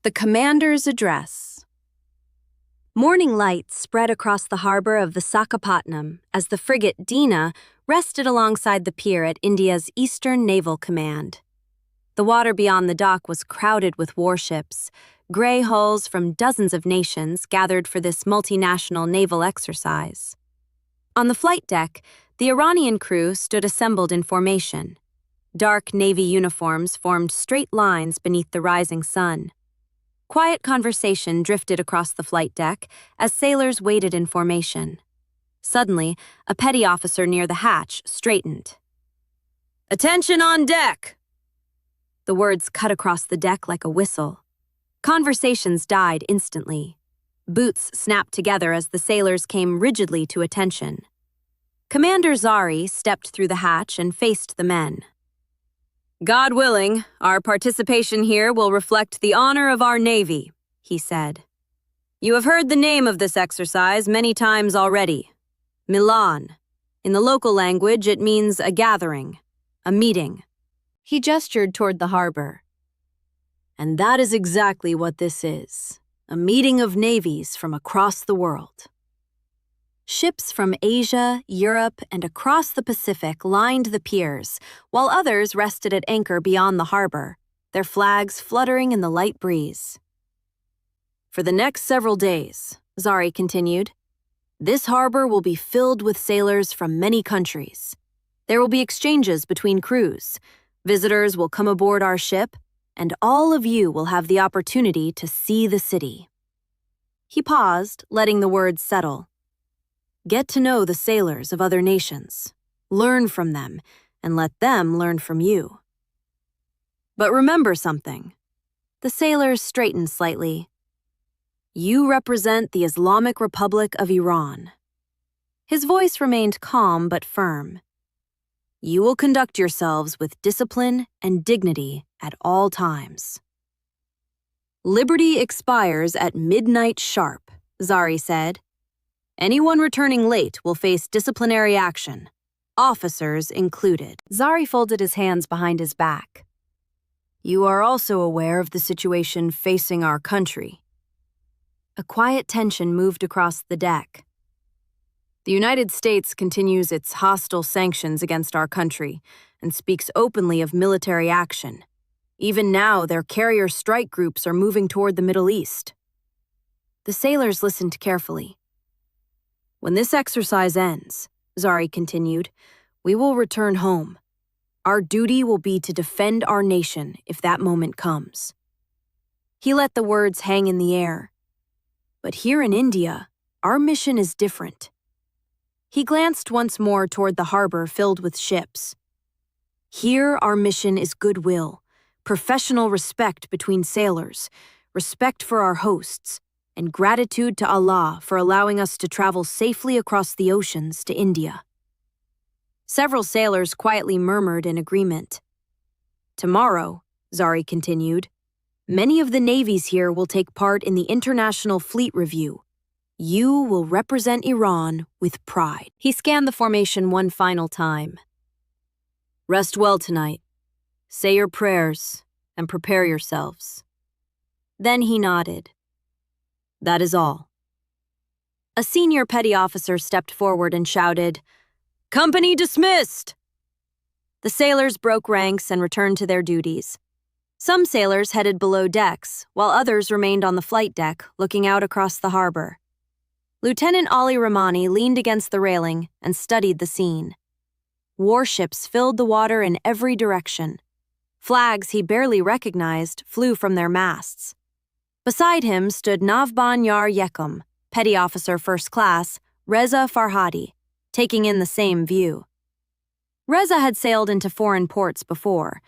The Commander's Address. Morning light spread across the harbor of Visakhapatnam as the frigate Dina rested alongside the pier at India's Eastern Naval Command. The water beyond the dock was crowded with warships, gray hulls from dozens of nations gathered for this multinational naval exercise. On the flight deck, the Iranian crew stood assembled in formation. Dark navy uniforms formed straight lines beneath the rising sun. Quiet conversation drifted across the flight deck as sailors waited in formation. Suddenly, a petty officer near the hatch straightened. "Attention on deck!" The words cut across the deck like a whistle. Conversations died instantly. Boots snapped together as the sailors came rigidly to attention. Commander Zari stepped through the hatch and faced the men. "God willing, our participation here will reflect the honor of our Navy," he said. "You have heard the name of this exercise many times already. Milan. In the local language, it means a gathering, a meeting." He gestured toward the harbor. "And that is exactly what this is, a meeting of navies from across the world." Ships from Asia, Europe, and across the Pacific lined the piers, while others rested at anchor beyond the harbor, their flags fluttering in the light breeze. "For the next several days," Zari continued, "this harbor will be filled with sailors from many countries. There will be exchanges between crews. Visitors will come aboard our ship, and all of you will have the opportunity to see the city." He paused, letting the words settle. "Get to know the sailors of other nations, learn from them, and let them learn from you. But remember something." The sailors straightened slightly. "You represent the Islamic Republic of Iran." His voice remained calm but firm. "You will conduct yourselves with discipline and dignity at all times." "Liberty expires at midnight sharp," Zari said. "Anyone returning late will face disciplinary action, officers included." Zari folded his hands behind his back. "You are also aware of the situation facing our country." A quiet tension moved across the deck. "The United States continues its hostile sanctions against our country and speaks openly of military action. Even now, their carrier strike groups are moving toward the Middle East." The sailors listened carefully. "When this exercise ends," Zari continued, "we will return home. Our duty will be to defend our nation if that moment comes." He let the words hang in the air. "But here in India, our mission is different." He glanced once more toward the harbor filled with ships. "Here our mission is goodwill, professional respect between sailors, respect for our hosts, and gratitude to Allah for allowing us to travel safely across the oceans to India." Several sailors quietly murmured in agreement. "Tomorrow," Zari continued, "many of the navies here will take part in the International Fleet Review. You will represent Iran with pride." He scanned the formation one final time. "Rest well tonight. Say your prayers and prepare yourselves." Then he nodded. "That is all." A senior petty officer stepped forward and shouted, "Company dismissed!" The sailors broke ranks and returned to their duties. Some sailors headed below decks, while others remained on the flight deck, looking out across the harbor. Lieutenant Ali Rahmani leaned against the railing and studied the scene. Warships filled the water in every direction. Flags he barely recognized flew from their masts. Beside him stood Navban Yar Yekum, Petty Officer First Class, Reza Farhadi, taking in the same view. Reza had sailed into foreign ports before.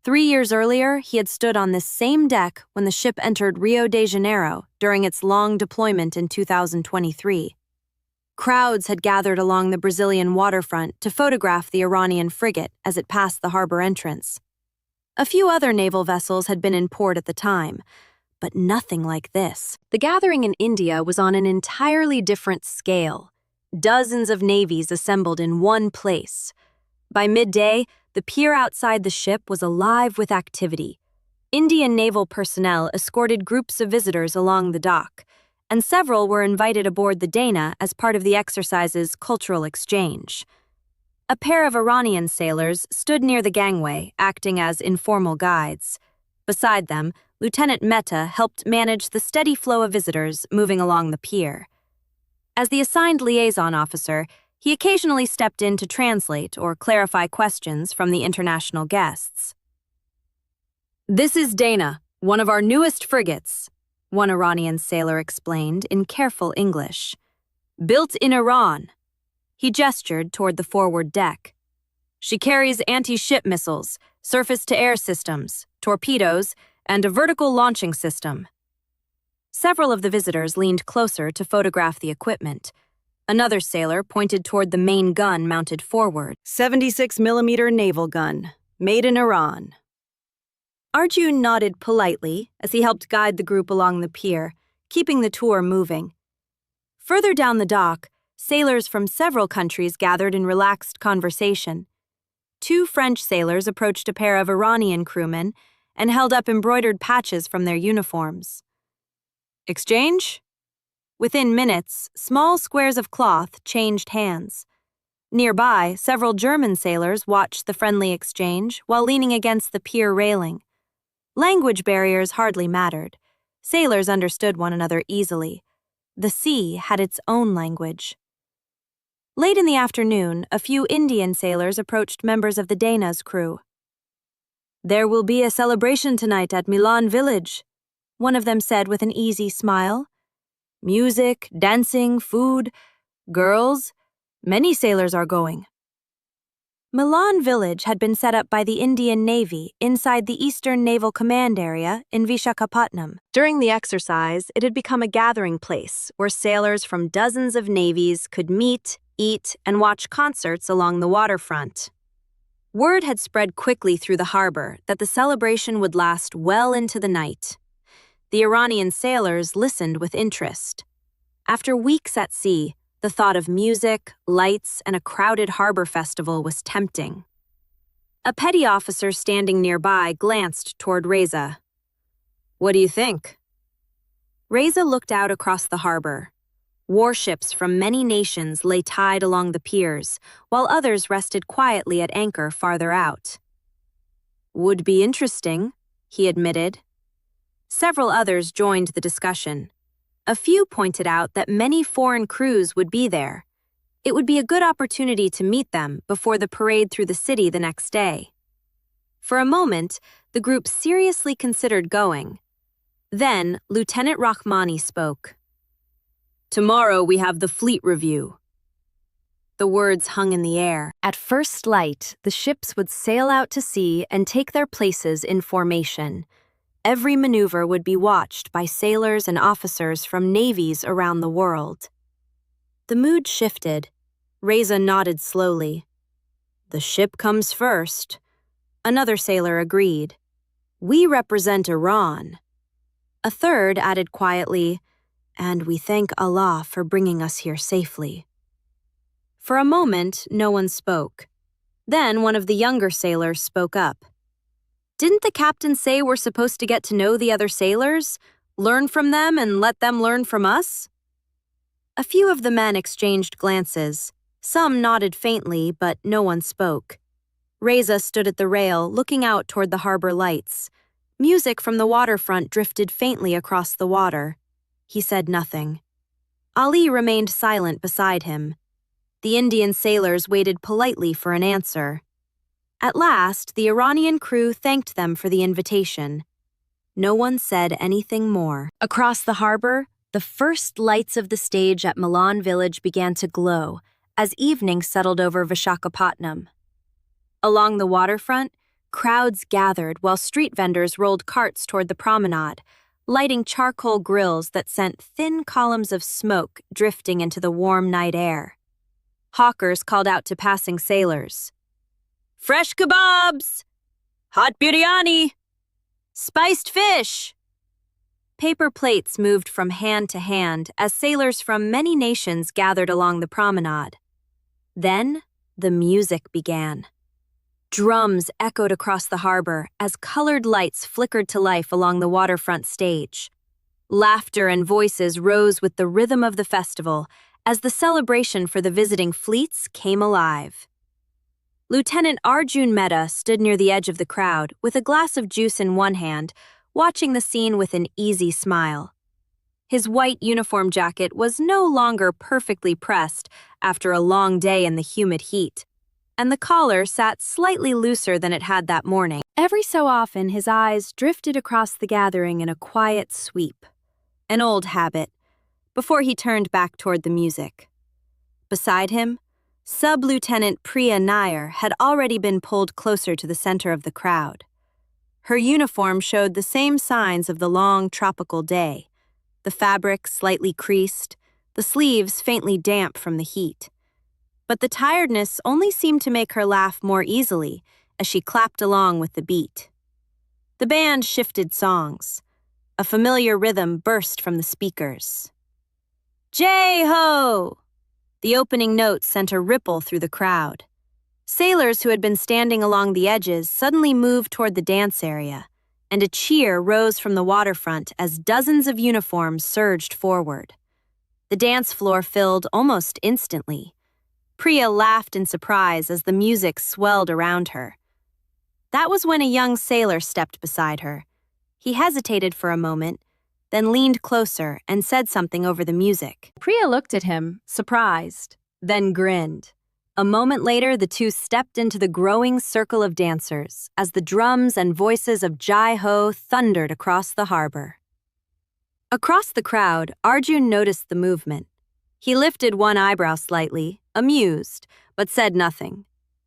3 years earlier, he had stood on this same deck when the ship entered Rio de Janeiro during its long deployment in 2023. Crowds had gathered along the Brazilian waterfront to photograph the Iranian frigate as it passed the harbor entrance. A few other naval vessels had been in port at the time, but nothing like this. The gathering in India was on an entirely different scale. Dozens of navies assembled in one place. By midday, the pier outside the ship was alive with activity. Indian naval personnel escorted groups of visitors along the dock, and several were invited aboard the Dana as part of the exercise's cultural exchange. A pair of Iranian sailors stood near the gangway, acting as informal guides. Beside them, Lieutenant Mehta helped manage the steady flow of visitors moving along the pier. As the assigned liaison officer, he occasionally stepped in to translate or clarify questions from the international guests. "This is Dana, one of our newest frigates," one Iranian sailor explained in careful English. "Built in Iran." He gestured toward the forward deck. "She carries anti-ship missiles, surface-to-air systems, torpedoes, and a vertical launching system." Several of the visitors leaned closer to photograph the equipment. Another sailor pointed toward the main gun mounted forward. 76mm naval gun, made in Iran. Arjun nodded politely as he helped guide the group along the pier, keeping the tour moving. Further down the dock, sailors from several countries gathered in relaxed conversation. Two French sailors approached a pair of Iranian crewmen and held up embroidered patches from their uniforms. "Exchange?" Within minutes, small squares of cloth changed hands. Nearby, several German sailors watched the friendly exchange while leaning against the pier railing. Language barriers hardly mattered. Sailors understood one another easily. The sea had its own language. Late in the afternoon, a few Indian sailors approached members of the Dana's crew. "There will be a celebration tonight at Milan Village," one of them said with an easy smile. "Music, dancing, food, girls. Many sailors are going." Milan Village had been set up by the Indian Navy inside the Eastern Naval Command area in Visakhapatnam. During the exercise, it had become a gathering place where sailors from dozens of navies could meet, eat, and watch concerts along the waterfront. Word had spread quickly through the harbor that the celebration would last well into the night. The Iranian sailors listened with interest. After weeks at sea, the thought of music, lights, and a crowded harbor festival was tempting. A petty officer standing nearby glanced toward Reza. "What do you think?" Reza looked out across the harbor. Warships from many nations lay tied along the piers, while others rested quietly at anchor farther out. "Would be interesting," he admitted. Several others joined the discussion. A few pointed out that many foreign crews would be there. It would be a good opportunity to meet them before the parade through the city the next day. For a moment, the group seriously considered going. Then, Lieutenant Rahmani spoke. "Tomorrow we have the fleet review." The words hung in the air. At first light, the ships would sail out to sea and take their places in formation. Every maneuver would be watched by sailors and officers from navies around the world. The mood shifted. Reza nodded slowly. "The ship comes first." Another sailor agreed. "We represent Iran." A third added quietly, "And we thank Allah for bringing us here safely." For a moment, no one spoke. Then one of the younger sailors spoke up. "Didn't the captain say we're supposed to get to know the other sailors, learn from them, and let them learn from us?" A few of the men exchanged glances. Some nodded faintly, but no one spoke. Reza stood at the rail, looking out toward the harbor lights. Music from the waterfront drifted faintly across the water. He said nothing. Ali remained silent beside him. The Indian sailors waited politely for an answer. At last, the Iranian crew thanked them for the invitation. No one said anything more. Across the harbor, the first lights of the stage at Milan Village began to glow as evening settled over Visakhapatnam. Along the waterfront, crowds gathered while street vendors rolled carts toward the promenade, lighting charcoal grills that sent thin columns of smoke drifting into the warm night air. Hawkers called out to passing sailors. "Fresh kebabs! Hot biryani! Spiced fish!" Paper plates moved from hand to hand as sailors from many nations gathered along the promenade. Then, the music began. Drums echoed across the harbor as colored lights flickered to life along the waterfront stage. Laughter and voices rose with the rhythm of the festival as the celebration for the visiting fleets came alive. Lieutenant Arjun Mehta stood near the edge of the crowd with a glass of juice in one hand, watching the scene with an easy smile. His white uniform jacket was no longer perfectly pressed after a long day in the humid heat, and the collar sat slightly looser than it had that morning. Every so often, his eyes drifted across the gathering in a quiet sweep, an old habit, before he turned back toward the music. Beside him, Sub-Lieutenant Priya Nair had already been pulled closer to the center of the crowd. Her uniform showed the same signs of the long tropical day, the fabric slightly creased, the sleeves faintly damp from the heat. But the tiredness only seemed to make her laugh more easily as she clapped along with the beat. The band shifted songs. A familiar rhythm burst from the speakers. Jai-ho! The opening notes sent a ripple through the crowd. Sailors who had been standing along the edges suddenly moved toward the dance area, and a cheer rose from the waterfront as dozens of uniforms surged forward. The dance floor filled almost instantly. Priya laughed in surprise as the music swelled around her. That was when a young sailor stepped beside her. He hesitated for a moment, then leaned closer and said something over the music. Priya looked at him, surprised, then grinned. A moment later, the two stepped into the growing circle of dancers as the drums and voices of Jai-ho thundered across the harbor. Across the crowd, Arjun noticed the movement. He lifted one eyebrow slightly, amused, but said nothing.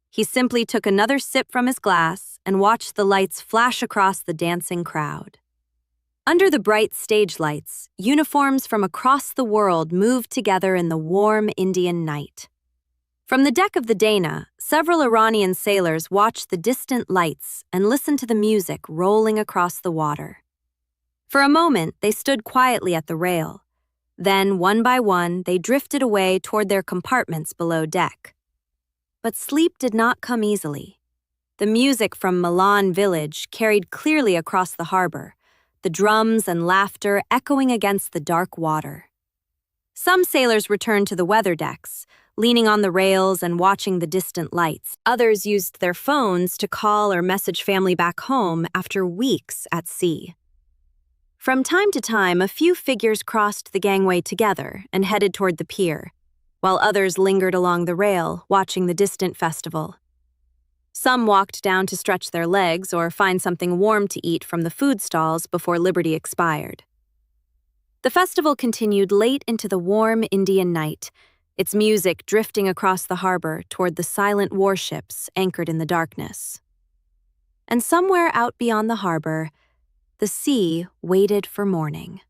He simply took another sip from his glass and watched the lights flash across the dancing crowd. Under the bright stage lights, uniforms from across the world moved together in the warm Indian night. From the deck of the Dana, several Iranian sailors watched the distant lights and listened to the music rolling across the water. For a moment, they stood quietly at the rail. Then, one by one, they drifted away toward their compartments below deck. But sleep did not come easily. The music from Milan village carried clearly across the harbor, the drums and laughter echoing against the dark water. Some sailors returned to the weather decks, leaning on the rails and watching the distant lights. Others used their phones to call or message family back home after weeks at sea. From time to time, a few figures crossed the gangway together and headed toward the pier, while others lingered along the rail, watching the distant festival. Some walked down to stretch their legs or find something warm to eat from the food stalls before liberty expired. The festival continued late into the warm Indian night, its music drifting across the harbor toward the silent warships anchored in the darkness. And somewhere out beyond the harbor, the sea waited for morning.